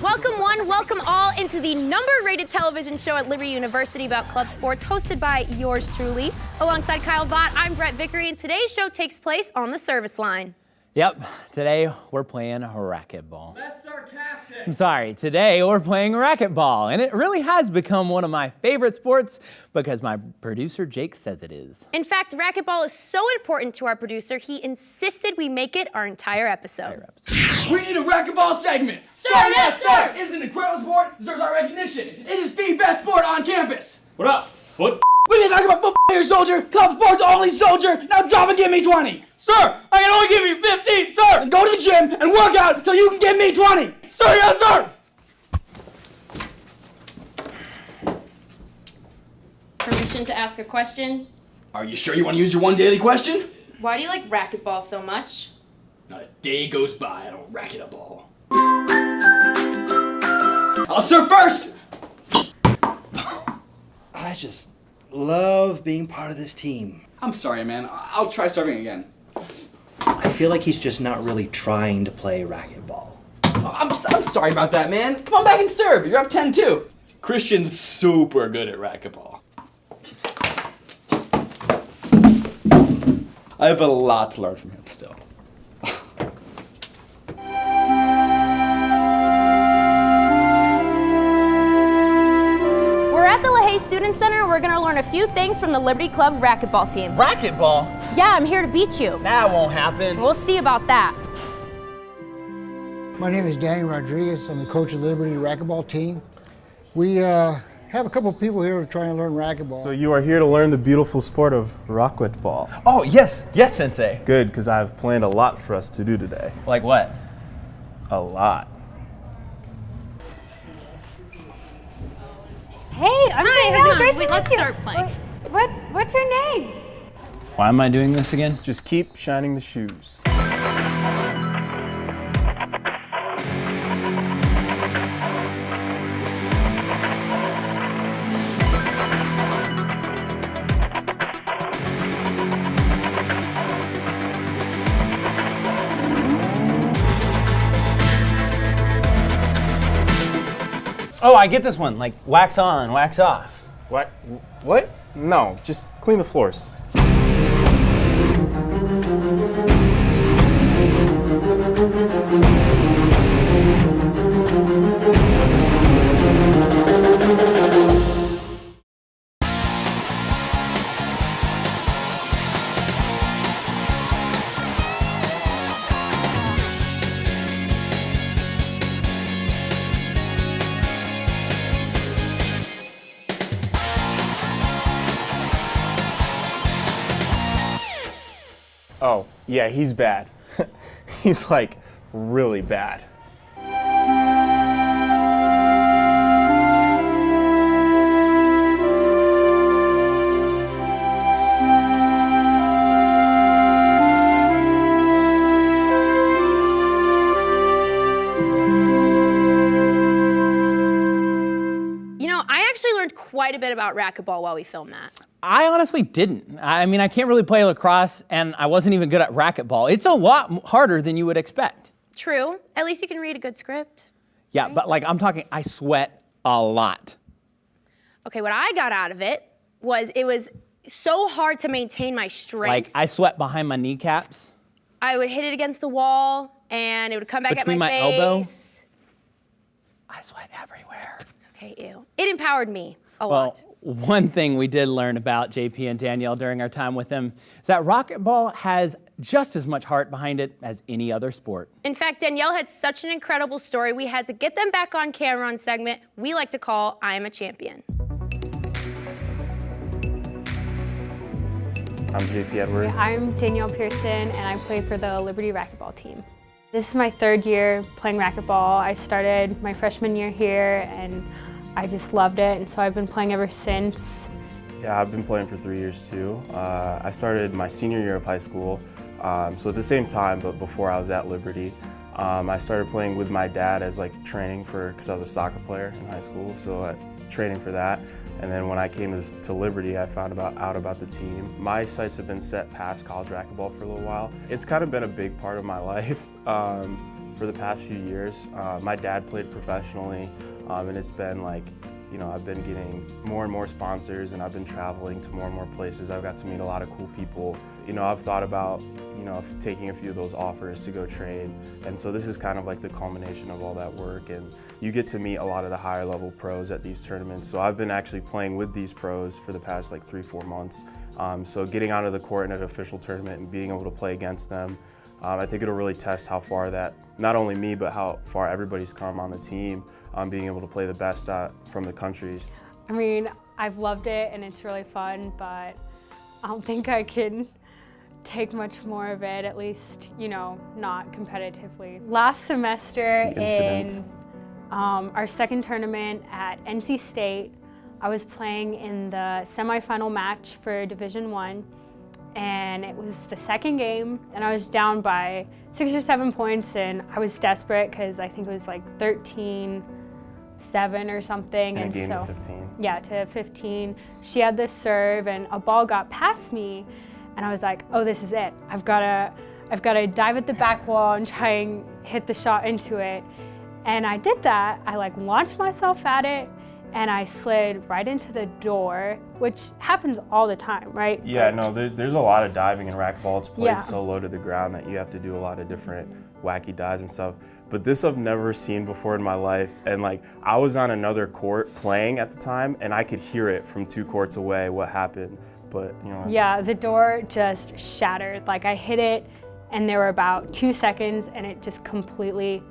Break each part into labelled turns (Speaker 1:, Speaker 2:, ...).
Speaker 1: Welcome one, welcome all into the number-rated television show at Liberty University about club sports, hosted by yours truly. Alongside Kyle Vaught, I'm Brett Vickery, and today's show takes place on the service line.
Speaker 2: Yep, today we're playing racquetball.
Speaker 3: Less sarcastic.
Speaker 2: I'm sorry, today we're playing racquetball, and it really has become one of my favorite sports because my producer Jake says it is.
Speaker 1: In fact, racquetball is so important to our producer, he insisted we make it our entire episode.
Speaker 3: We need a racquetball segment.
Speaker 1: Sir, yes, sir.
Speaker 3: Isn't it an incredible sport? Deserves our recognition. It is the best sport on campus.
Speaker 4: What up, foot?
Speaker 3: We need to talk about football here, soldier. Club sports only, soldier. Now drop and give me 20. Sir, I can only give you 15, sir. Then go to the gym and work out until you can give me 20. Sir, yes, sir.
Speaker 1: Permission to ask a question?
Speaker 3: Are you sure you want to use your one daily question?
Speaker 1: Why do you like racquetball so much?
Speaker 3: Not a day goes by I don't racket a ball. I'll serve first.
Speaker 5: I just love being part of this team.
Speaker 3: I'm sorry, man. I'll try serving again.
Speaker 5: I feel like he's just not really trying to play racquetball.
Speaker 3: I'm sorry about that, man. Come on back and serve. You're up 10-2.
Speaker 4: Christian's super good at racquetball.
Speaker 3: I have a lot to learn from him still.
Speaker 1: We're at the LaHaye Student Center, and we're gonna learn a few things from the Liberty Club racquetball team.
Speaker 2: Racquetball?
Speaker 1: Yeah, I'm here to beat you.
Speaker 2: That won't happen.
Speaker 1: We'll see about that.
Speaker 6: My name is Danny Rodriguez. I'm the coach of the Liberty racquetball team. We have a couple of people here trying to learn racquetball.
Speaker 7: So you are here to learn the beautiful sport of racquetball.
Speaker 2: Oh, yes, Sensei.
Speaker 7: Good, because I've planned a lot for us to do today.
Speaker 2: Like what?
Speaker 7: A lot.
Speaker 8: Hey, I'm Danielle. Great to
Speaker 1: Wait,
Speaker 8: meet
Speaker 1: let's
Speaker 8: you.
Speaker 1: start playing.
Speaker 8: What's your name?
Speaker 2: Why am I doing this again?
Speaker 7: Just keep shining the shoes.
Speaker 2: Oh, I get this one, like wax on, wax off.
Speaker 7: What? What? No, just clean the floors. Oh, yeah, he's bad. He's like really bad.
Speaker 1: You know, I actually learned quite a bit about racquetball while we filmed that.
Speaker 2: I honestly didn't. I mean, I can't really play lacrosse, and I wasn't even good at racquetball. It's a lot harder than you would expect.
Speaker 1: True. At least you can read a good script.
Speaker 2: Yeah, but like I'm talking, I sweat a lot.
Speaker 1: Okay, what I got out of it was so hard to maintain my strength.
Speaker 2: Like I sweat behind my kneecaps.
Speaker 1: I would hit it against the wall, and it would come back
Speaker 2: Between
Speaker 1: at
Speaker 2: my
Speaker 1: my
Speaker 2: elbow?
Speaker 1: face.
Speaker 2: I sweat everywhere.
Speaker 1: Okay, ew. It empowered me a
Speaker 2: Well,
Speaker 1: lot.
Speaker 2: one thing we did learn about JP and Danielle during our time with them is that racquetball has just as much heart behind it as any other sport.
Speaker 1: In fact, Danielle had such an incredible story, we had to get them back on camera on segment we like to call I Am a Champion.
Speaker 7: I'm JP Edwards.
Speaker 8: I'm Danielle Pearson, and I play for the Liberty racquetball team. This is my third year playing racquetball. I started my freshman year here, and I just loved it, and so I've been playing ever since.
Speaker 7: Yeah, I've been playing for 3 years too. I started my senior year of high school, so at the same time, but before I was at Liberty. I started playing with my dad as like training for, because I was a soccer player in high school, so training for that. And then when I came to Liberty, I found out about the team. My sights have been set past college racquetball for a little while. It's kind of been a big part of my life for the past few years. My dad played professionally, and it's been like, you know, I've been getting more and more sponsors, and I've been traveling to more and more places. I've got to meet a lot of cool people. You know, I've thought about, you know, taking a few of those offers to go train. And so this is kind of like the culmination of all that work. And you get to meet a lot of the higher level pros at these tournaments. So I've been actually playing with these pros for the past like 3-4 months. So getting onto the court in an official tournament and being able to play against them, I think it'll really test how far that, not only me, but how far everybody's come on the team, being able to play the best from the countries.
Speaker 8: I mean, I've loved it and it's really fun, but I don't think I can take much more of it, at least, you know, not competitively. Last semester in our second tournament at NC State, I was playing in the semifinal match for Division I, and it was the second game, and I was down by 6 or 7 points, and I was desperate because I think it was like 13-7 or something.
Speaker 7: In a game
Speaker 8: so,
Speaker 7: to 15.
Speaker 8: Yeah, to 15. She had this serve, and a ball got past me, and I was like, oh, this is it. I've got to dive at the back wall and try and hit the shot into it. And I did that. I like launched myself at it, and I slid right into the door, which happens all the time, right?
Speaker 7: Yeah, no, there's a lot of diving in racquetball. It's played
Speaker 8: Yeah.
Speaker 7: so low to the ground that you have to do a lot of different wacky dives and stuff. But this I've never seen before in my life. And like, I was on another court playing at the time, and I could hear it from 2 courts away what happened. But, you know.
Speaker 8: Yeah, the door just shattered. Like, I hit it, and there were about 2 seconds, and it just completely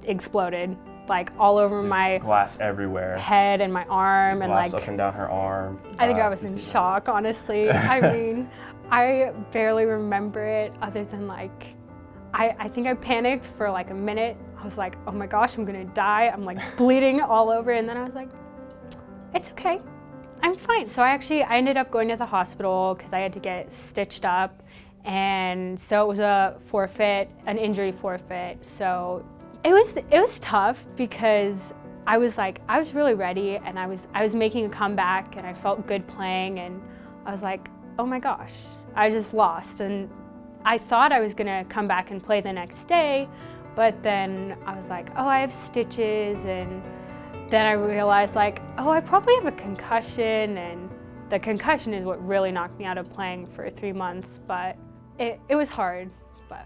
Speaker 8: exploded, like all over my
Speaker 7: Glass everywhere.
Speaker 8: head and my arm, and
Speaker 7: Glass
Speaker 8: like
Speaker 7: up and down her arm.
Speaker 8: I think I was in shock, honestly. I mean, I barely remember it other than like, I think I panicked for like a minute. I was like, oh my gosh, I'm gonna die. I'm like bleeding all over. And then I was like, it's okay, I'm fine. So I ended up going to the hospital because I had to get stitched up. And so it was a forfeit, an injury forfeit. So it was tough because I was really ready, and I was making a comeback, and I felt good playing, and I was like, oh my gosh, I just lost. And I thought I was gonna come back and play the next day, but then I was like, oh, I have stitches, and then I realized like, oh, I probably have a concussion, and the concussion is what really knocked me out of playing for 3 months, but it was hard, but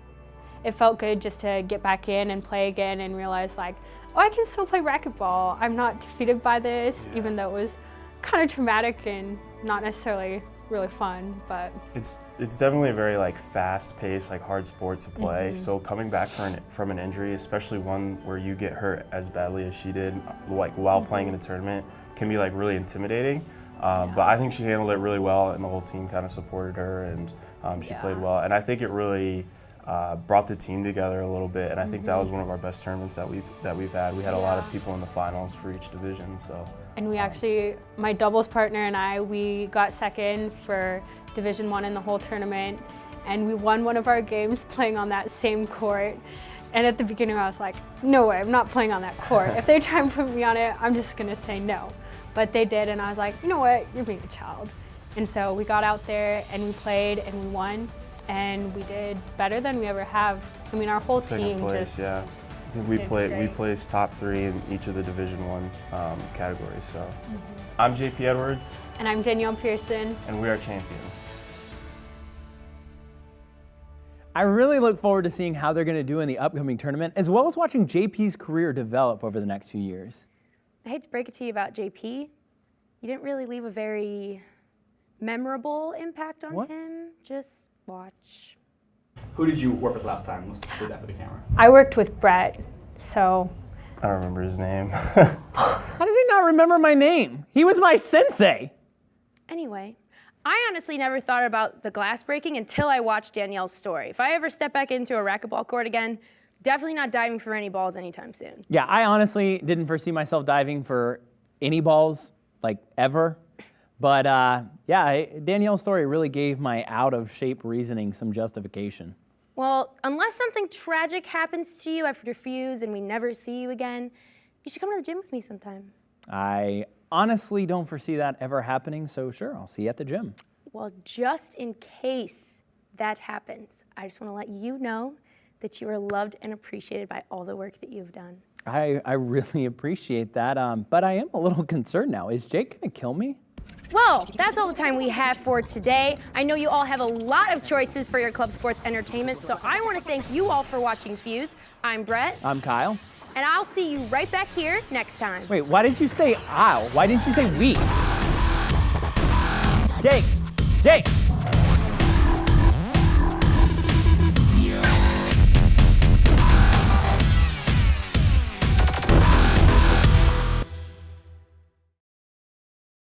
Speaker 8: it felt good just to get back in and play again and realize like, oh, I can still play racquetball. I'm not defeated by this, even though it was kind of traumatic and not necessarily really fun, but.
Speaker 7: It's definitely a very like fast-paced, like hard sport to play.
Speaker 8: Mm-hmm.
Speaker 7: So coming back from an injury, especially one where you get hurt as badly as she did, like while playing in a tournament, can be like really intimidating. But I think she handled it really well, and the whole team kind of supported her, and she played well. And I think it really brought the team together a little bit, and I think that was one of our best tournaments that we've had. We had a lot of people in the finals for each division. So.
Speaker 8: And we actually, my doubles partner and I, we got second for Division I in the whole tournament, and we won one of our games playing on that same court. And at the beginning I was like, no way, I'm not playing on that court. If they try and put me on it, I'm just gonna say no. But they did, and I was like, you know what, you're being a child. And so we got out there and we played and we won, and we did better than we ever have. I mean, our whole
Speaker 7: Second
Speaker 8: team
Speaker 7: place,
Speaker 8: just
Speaker 7: yeah. I think we placed top 3 in each of the Division I categories. So, I'm JP Edwards,
Speaker 8: And I'm Danielle Pearson.
Speaker 7: and we are champions.
Speaker 2: I really look forward to seeing how they're going to do in the upcoming tournament, as well as watching JP's career develop over the next few years.
Speaker 1: I hate to break it to you about JP. You didn't really leave a very memorable impact on him. Just watch.
Speaker 3: Who did you work with last time? Let's do that for the camera.
Speaker 8: I worked with Brett, so.
Speaker 7: I don't remember his name.
Speaker 2: How does he not remember my name? He was my sensei.
Speaker 1: Anyway, I honestly never thought about the glass breaking until I watched Danielle's story. If I ever step back into a racquetball court again, definitely not diving for any balls anytime soon.
Speaker 2: Yeah, I honestly didn't foresee myself diving for any balls, like ever. But yeah, Danielle's story really gave my out-of-shape reasoning some justification.
Speaker 1: Well, unless something tragic happens to you after your fuse and we never see you again, you should come to the gym with me sometime.
Speaker 2: I honestly don't foresee that ever happening, so sure, I'll see you at the gym.
Speaker 1: Well, just in case that happens, I just want to let you know that you are loved and appreciated by all the work that you've done.
Speaker 2: I really appreciate that, but I am a little concerned now. Is Jake gonna kill me?
Speaker 1: Well, that's all the time we have for today. I know you all have a lot of choices for your club sports entertainment, so I want to thank you all for watching Fuse. I'm Brett,
Speaker 2: I'm Kyle.
Speaker 1: and I'll see you right back here next time.
Speaker 2: Wait, why did you say I'll? Why didn't you say we? Jake!